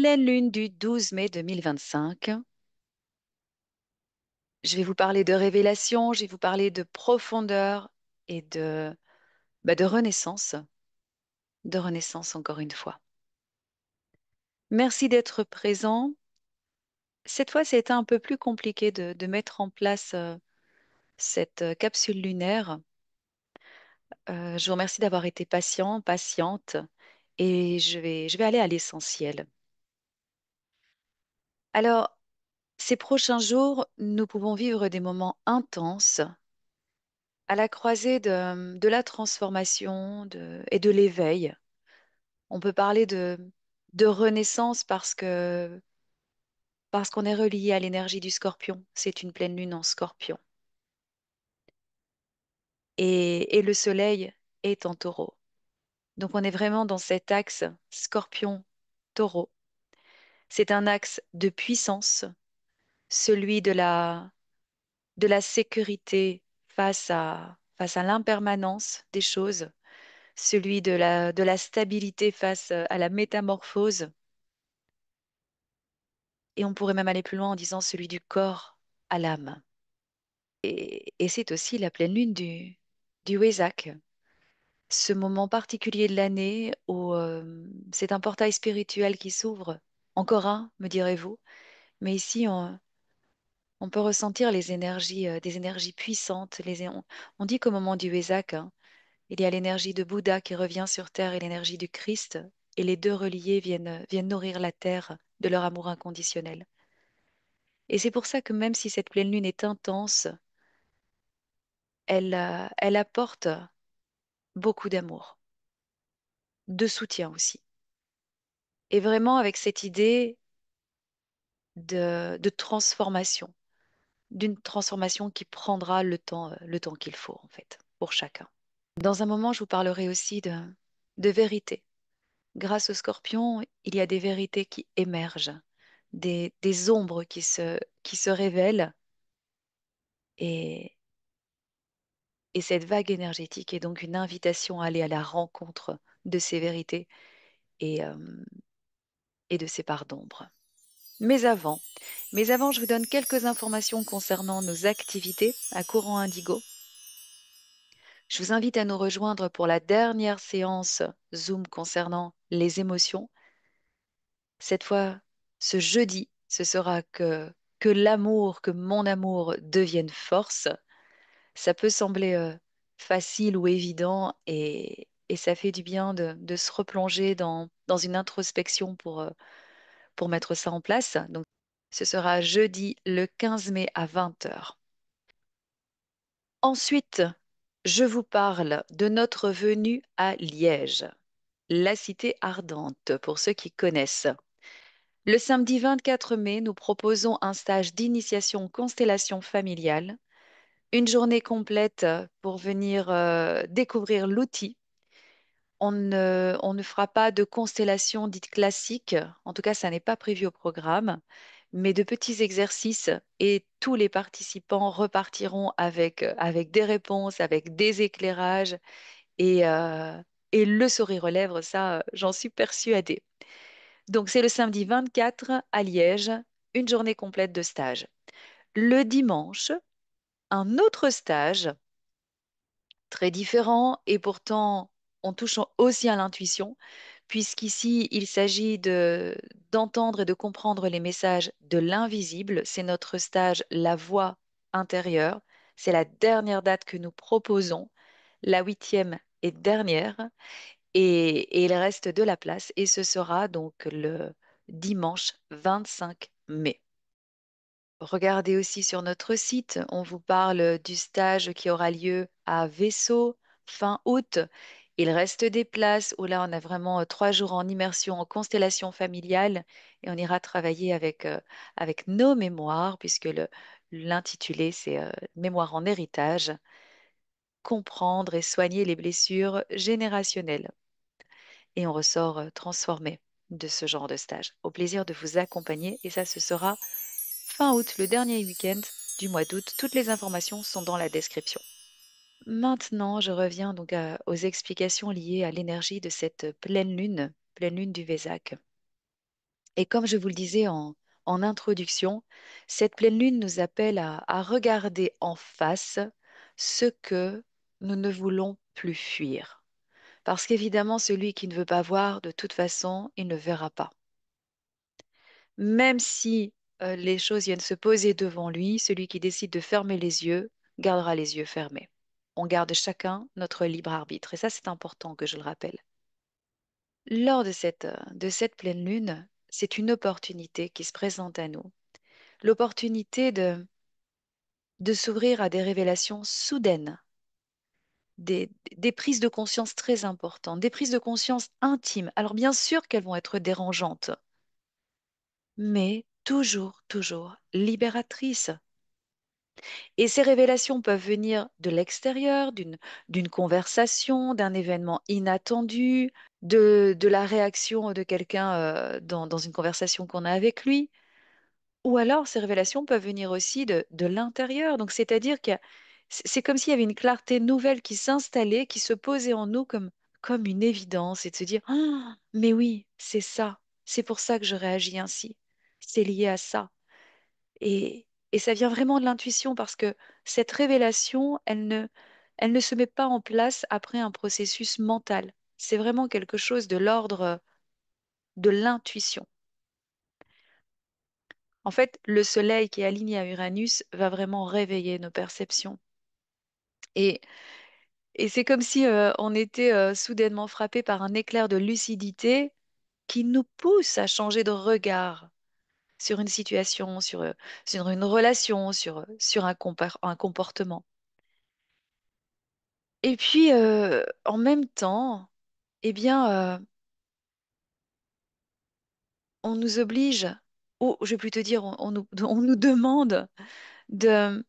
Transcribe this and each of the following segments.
pleine lune du 12 mai 2025. Je vais vous parler de révélation, je vais vous parler de profondeur et de de renaissance encore une fois. Merci d'être présent. Cette fois, c'était un peu plus compliqué de mettre en place cette capsule lunaire. Je vous remercie d'avoir été patient, patiente, et je vais aller à l'essentiel. Alors, ces prochains jours, nous pouvons vivre des moments intenses à la croisée de la transformation et de l'éveil. On peut parler de renaissance parce qu'on est relié à l'énergie du scorpion. C'est une pleine lune en scorpion. Et le soleil est en taureau. Donc on est vraiment dans cet axe scorpion-taureau. C'est un axe de puissance, celui de la sécurité face à l'impermanence des choses, celui de la stabilité face à la métamorphose. Et on pourrait même aller plus loin en disant celui du corps à l'âme. Et c'est aussi la pleine lune du Wésac, ce moment particulier de l'année où c'est un portail spirituel qui s'ouvre. Encore un, me direz-vous, mais ici on peut ressentir les énergies, des énergies puissantes. On dit qu'au moment du Wésac, hein, il y a l'énergie de Bouddha qui revient sur Terre et l'énergie du Christ, et les deux reliés viennent nourrir la Terre de leur amour inconditionnel. Et c'est pour ça que même si cette pleine lune est intense, elle apporte beaucoup d'amour, de soutien aussi. Et vraiment avec cette idée de transformation, d'une transformation qui prendra le temps qu'il faut en fait, pour chacun. Dans un moment, je vous parlerai aussi de vérité. Grâce au scorpion, il y a des vérités qui émergent, des ombres qui se révèlent et, et cette vague énergétique est donc une invitation à aller à la rencontre de ces vérités et, euh, et de ces parts d'ombre. Mais avant, mais avant, je vous donne quelques informations concernant nos activités à Courant Indigo. Je vous invite à nous rejoindre pour la dernière séance Zoom concernant les émotions. Cette fois, ce jeudi, ce sera que l'amour, que mon amour devienne force. Ça peut sembler facile ou évident et ça fait du bien de se replonger dans une introspection pour mettre ça en place. Donc, ce sera jeudi le 15 mai à 20 heures. Ensuite, je vous parle de notre venue à Liège, la cité ardente, pour ceux qui connaissent. Le samedi 24 mai, nous proposons un stage d'initiation constellation familiale, une journée complète pour venir découvrir l'outil. On ne fera pas de constellation dite classique, en tout cas, ça n'est pas prévu au programme, mais de petits exercices et tous les participants repartiront avec des réponses, avec des éclairages et le sourire aux lèvres, ça, j'en suis persuadée. Donc, c'est le samedi 24 à Liège, une journée complète de stage. Le dimanche, un autre stage très différent et pourtant on touche aussi à l'intuition, puisqu'ici il s'agit d'entendre et de comprendre les messages de l'invisible. C'est notre stage La Voix intérieure. C'est la dernière date que nous proposons, la huitième et dernière, et il reste de la place et ce sera donc le dimanche 25 mai. Regardez aussi sur notre site, on vous parle du stage qui aura lieu à Vaisseau fin août. Il reste des places où là on a vraiment 3 jours en immersion en constellation familiale et on ira travailler avec nos mémoires puisque l'intitulé c'est Mémoire en héritage, comprendre et soigner les blessures générationnelles. Et on ressort transformé de ce genre de stage. Au plaisir de vous accompagner et ça ce sera fin août, le dernier week-end du mois d'août. Toutes les informations sont dans la description. Maintenant, je reviens donc aux explications liées à l'énergie de cette pleine lune du Vésac. Et comme je vous le disais en introduction, cette pleine lune nous appelle à regarder en face ce que nous ne voulons plus fuir. Parce qu'évidemment, celui qui ne veut pas voir, de toute façon, il ne verra pas. Même si les choses viennent se poser devant lui, celui qui décide de fermer les yeux gardera les yeux fermés. On garde chacun notre libre arbitre. Et ça, c'est important que je le rappelle. Lors de cette pleine lune, c'est une opportunité qui se présente à nous. L'opportunité de s'ouvrir à des révélations soudaines, des prises de conscience très importantes, des prises de conscience intimes. Alors bien sûr qu'elles vont être dérangeantes, mais toujours, toujours libératrices. Et ces révélations peuvent venir de l'extérieur, d'une conversation, d'un événement inattendu, de la réaction de quelqu'un dans une conversation qu'on a avec lui. Ou alors, ces révélations peuvent venir aussi de l'intérieur. Donc, c'est-à-dire que c'est comme s'il y avait une clarté nouvelle qui s'installait, qui se posait en nous comme une évidence et de se dire, ah, mais oui, c'est ça. C'est pour ça que je réagis ainsi. C'est lié à ça. Et ça vient vraiment de l'intuition parce que cette révélation, elle ne se met pas en place après un processus mental. C'est vraiment quelque chose de l'ordre de l'intuition. En fait, le Soleil qui est aligné à Uranus va vraiment réveiller nos perceptions. Et, et c'est comme si on était soudainement frappé par un éclair de lucidité qui nous pousse à changer de regard sur une situation, sur une relation, sur un comportement. Et puis, en même temps, eh bien, on nous oblige, ou je vais plutôt dire, on nous demande de,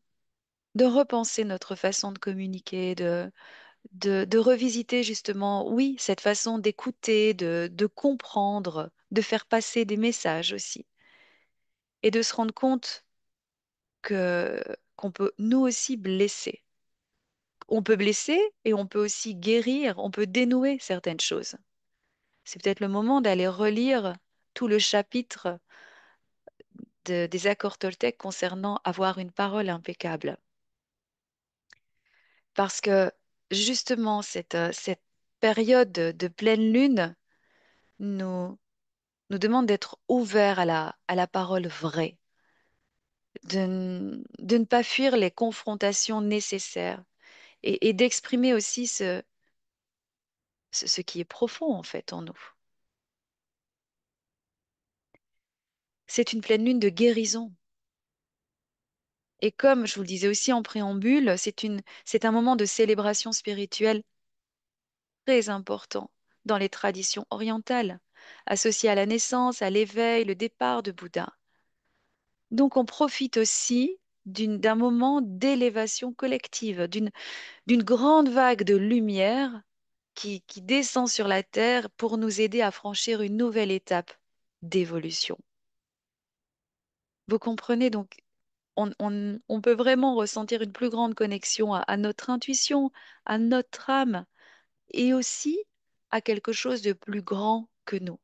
de repenser notre façon de communiquer, de revisiter justement, oui, cette façon d'écouter, de comprendre, de faire passer des messages aussi, et de se rendre compte que qu'on peut nous aussi blesser. On peut blesser et on peut aussi guérir, on peut dénouer certaines choses. C'est peut-être le moment d'aller relire tout le chapitre des accords Toltec concernant avoir une parole impeccable. Parce que justement, cette période de pleine lune nous, nous demande d'être ouverts à la parole vraie, de ne pas fuir les confrontations nécessaires et d'exprimer aussi ce qui est profond en fait en nous. C'est une pleine lune de guérison. Et comme je vous le disais aussi en préambule, c'est un moment de célébration spirituelle très important dans les traditions orientales, associé à la naissance, à l'éveil, le départ de Bouddha. Donc on profite aussi d'un moment d'élévation collective, d'une grande vague de lumière qui descend sur la Terre pour nous aider à franchir une nouvelle étape d'évolution. Vous comprenez donc, on peut vraiment ressentir une plus grande connexion à notre intuition, à notre âme et aussi à quelque chose de plus grand que nous.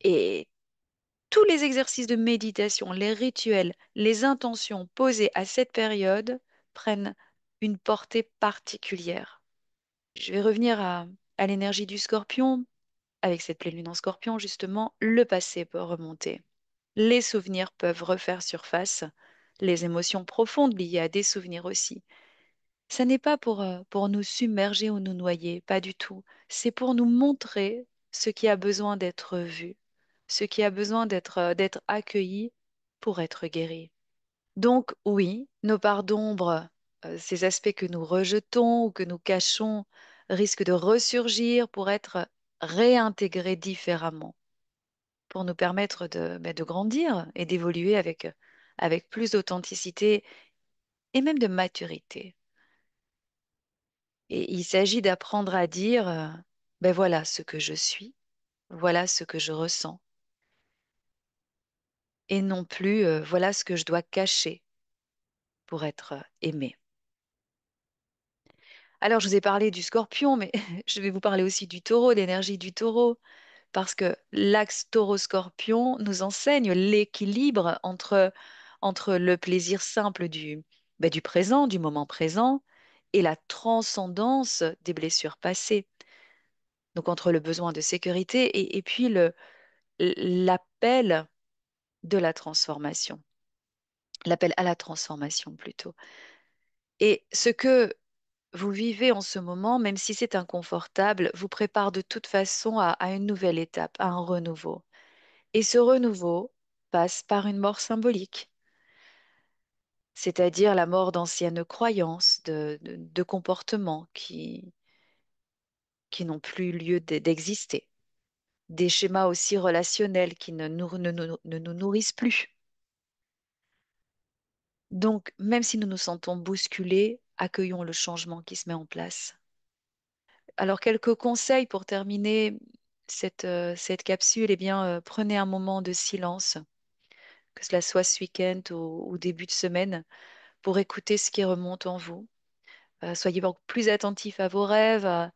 Et tous les exercices de méditation, les rituels, les intentions posées à cette période prennent une portée particulière. Je vais revenir à l'énergie du scorpion. Avec cette pleine lune en scorpion, justement, le passé peut remonter. Les souvenirs peuvent refaire surface, les émotions profondes liées à des souvenirs aussi. Ça n'est pas pour nous submerger ou nous noyer, pas du tout. C'est pour nous montrer ce qui a besoin d'être vu, ce qui a besoin d'être accueilli pour être guéri. Donc oui, nos parts d'ombre, ces aspects que nous rejetons ou que nous cachons, risquent de ressurgir pour être réintégrés différemment, pour nous permettre de grandir et d'évoluer avec plus d'authenticité et même de maturité. Et il s'agit d'apprendre à dire, ben voilà ce que je suis, voilà ce que je ressens, et non plus, voilà ce que je dois cacher pour être aimé. Alors, je vous ai parlé du scorpion, mais je vais vous parler aussi du taureau, d'énergie du taureau. parce que l'axe taureau-scorpion nous enseigne l'équilibre entre le plaisir simple du présent, du moment présent, et la transcendance des blessures passées. Donc entre le besoin de sécurité et puis l'appel de la transformation, l'appel à la transformation plutôt. Et ce que vous vivez en ce moment, même si c'est inconfortable, vous prépare de toute façon à une nouvelle étape, à un renouveau. Et ce renouveau passe par une mort symbolique, c'est-à-dire la mort d'anciennes croyances, de comportements qui n'ont plus lieu d'exister, des schémas aussi relationnels qui ne nous nourrissent plus. Donc, même si nous nous sentons bousculés, accueillons le changement qui se met en place. Alors, quelques conseils pour terminer cette capsule. Eh bien, prenez un moment de silence, que cela soit ce week-end ou début de semaine, pour écouter ce qui remonte en vous. Soyez donc plus attentif à vos rêves,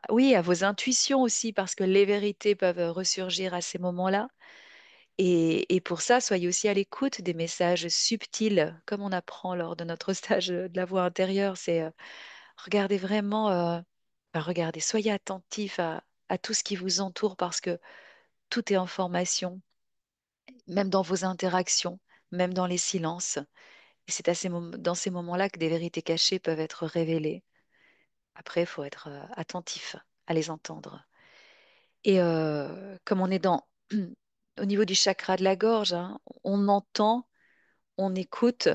oui, à vos intuitions aussi, parce que les vérités peuvent ressurgir à ces moments-là. Et pour ça, soyez aussi à l'écoute des messages subtils, comme on apprend lors de notre stage de la voix intérieure. C'est regardez vraiment, regardez, soyez attentif à tout ce qui vous entoure parce que tout est information, même dans vos interactions, même dans les silences. Et c'est dans ces moments-là que des vérités cachées peuvent être révélées. Après, il faut être attentif à les entendre. Et comme on est au niveau du chakra de la gorge, hein, on entend, on écoute,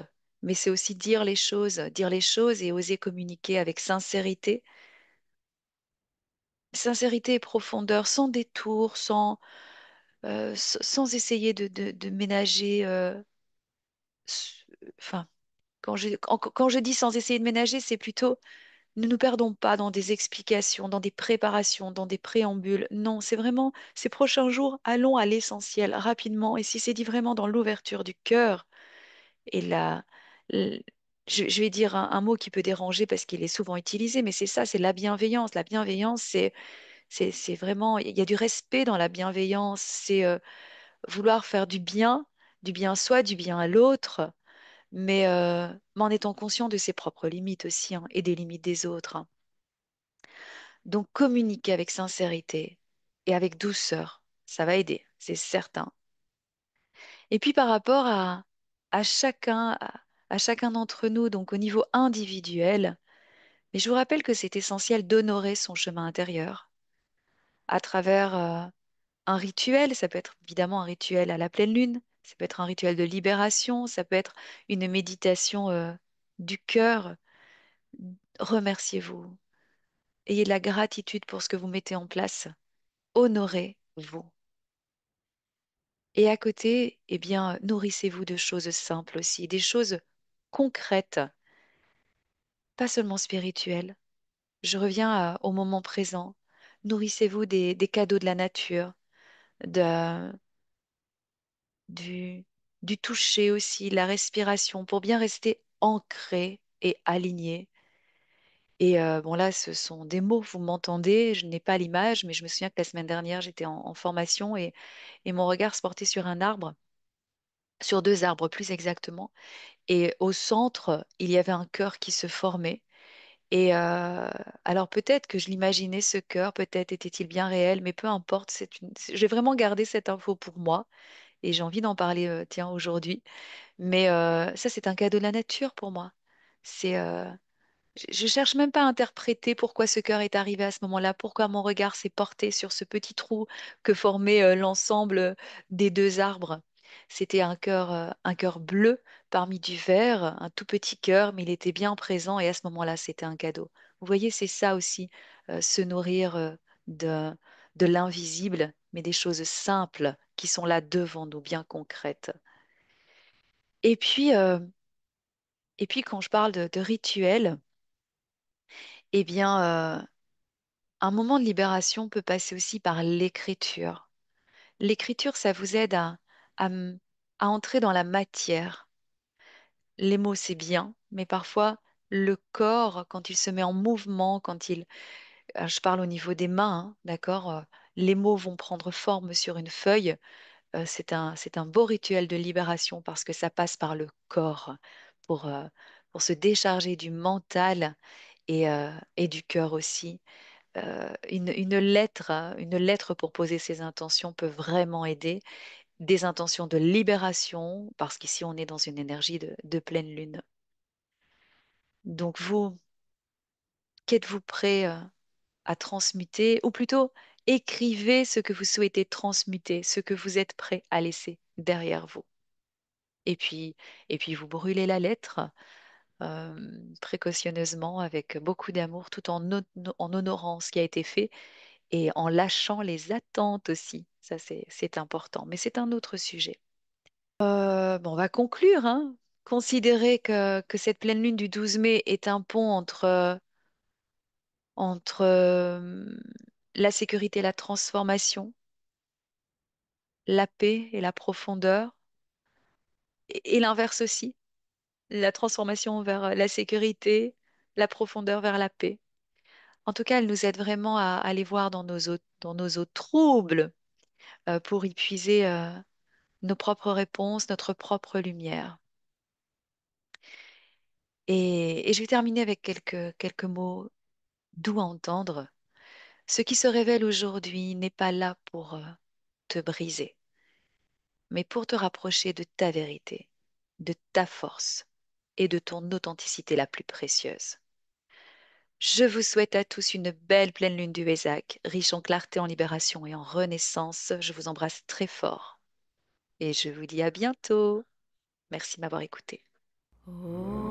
mais c'est aussi dire les choses et oser communiquer avec sincérité. Sincérité et profondeur, sans détour, sans essayer de ménager. S- enfin, quand je dis sans essayer de ménager, c'est plutôt ne nous perdons pas dans des explications, dans des préparations, dans des préambules. Non, c'est vraiment ces prochains jours, allons à l'essentiel rapidement. Et si c'est dit vraiment dans l'ouverture du cœur et l- je vais dire un mot qui peut déranger parce qu'il est souvent utilisé, mais c'est ça, c'est la bienveillance. La bienveillance, c'est vraiment, il y a du respect dans la bienveillance. C'est vouloir faire du bien à soi, du bien à l'autre, mais en étant conscient de ses propres limites aussi, hein, et des limites des autres, hein. Donc communiquer avec sincérité et avec douceur, ça va aider, c'est certain. Et puis par rapport à chacun, à chacun d'entre nous, donc au niveau individuel, mais je vous rappelle que c'est essentiel d'honorer son chemin intérieur à travers un rituel. Ça peut être évidemment un rituel à la pleine lune, ça peut être un rituel de libération, ça peut être une méditation du cœur. Remerciez-vous. Ayez de la gratitude pour ce que vous mettez en place. Honorez-vous. Et à côté, eh bien, nourrissez-vous de choses simples aussi, des choses concrètes, pas seulement spirituelles. Je reviens au moment présent. Nourrissez-vous des cadeaux de la nature, de, du, du toucher aussi, la respiration, pour bien rester ancré et aligné. Et bon là, ce sont des mots, vous m'entendez, je n'ai pas l'image, mais je me souviens que la semaine dernière, j'étais en formation et mon regard se portait sur un arbre, sur deux arbres plus exactement. Et au centre, il y avait un cœur qui se formait. Et alors peut-être que je l'imaginais ce cœur, peut-être était-il bien réel, mais peu importe, j'ai vraiment gardé cette info pour moi et j'ai envie d'en parler, tiens, aujourd'hui. Mais ça, c'est un cadeau de la nature pour moi. C'est je cherche même pas à interpréter pourquoi ce cœur est arrivé à ce moment-là, pourquoi mon regard s'est porté sur ce petit trou que formait l'ensemble des deux arbres. C'était un cœur bleu parmi du vert, un tout petit cœur, mais il était bien présent et à ce moment-là, c'était un cadeau. Vous voyez, c'est ça aussi, se nourrir de, de l'invisible, mais des choses simples qui sont là devant nous, bien concrètes. Et puis, euh, et puis quand je parle de rituel, eh bien, un moment de libération peut passer aussi par l'écriture. L'écriture, ça vous aide à, m- à entrer dans la matière. Les mots, c'est bien, mais parfois, le corps, quand il se met en mouvement, Je parle au niveau des mains, hein, d'accord? Les mots vont prendre forme sur une feuille. C'est un beau rituel de libération parce que ça passe par le corps pour, euh, pour se décharger du mental et du cœur aussi. Une lettre pour poser ses intentions peut vraiment aider. Des intentions de libération, parce qu'ici on est dans une énergie de pleine lune. Donc vous, qu'êtes-vous prêt à transmuter, ou plutôt écrivez ce que vous souhaitez transmuter, ce que vous êtes prêt à laisser derrière vous. Et puis, et puis vous brûlez la lettre précautionneusement avec beaucoup d'amour, tout en honorant ce qui a été fait et en lâchant les attentes aussi. Ça, c'est important, mais c'est un autre sujet. Bon, on va conclure, hein. Considérez que cette pleine lune du 12 mai est un pont entre la sécurité et la transformation, la paix et la profondeur, et l'inverse aussi, la transformation vers la sécurité, la profondeur vers la paix. En tout cas, elle nous aide vraiment à aller voir dans nos eaux troubles pour y puiser nos propres réponses, notre propre lumière. Et je vais terminer avec quelques mots doux à entendre. Ce qui se révèle aujourd'hui n'est pas là pour te briser, mais pour te rapprocher de ta vérité, de ta force et de ton authenticité la plus précieuse. Je vous souhaite à tous une belle pleine lune du Vésac, riche en clarté, en libération et en renaissance. Je vous embrasse très fort et je vous dis à bientôt. Merci de m'avoir écouté. Oh.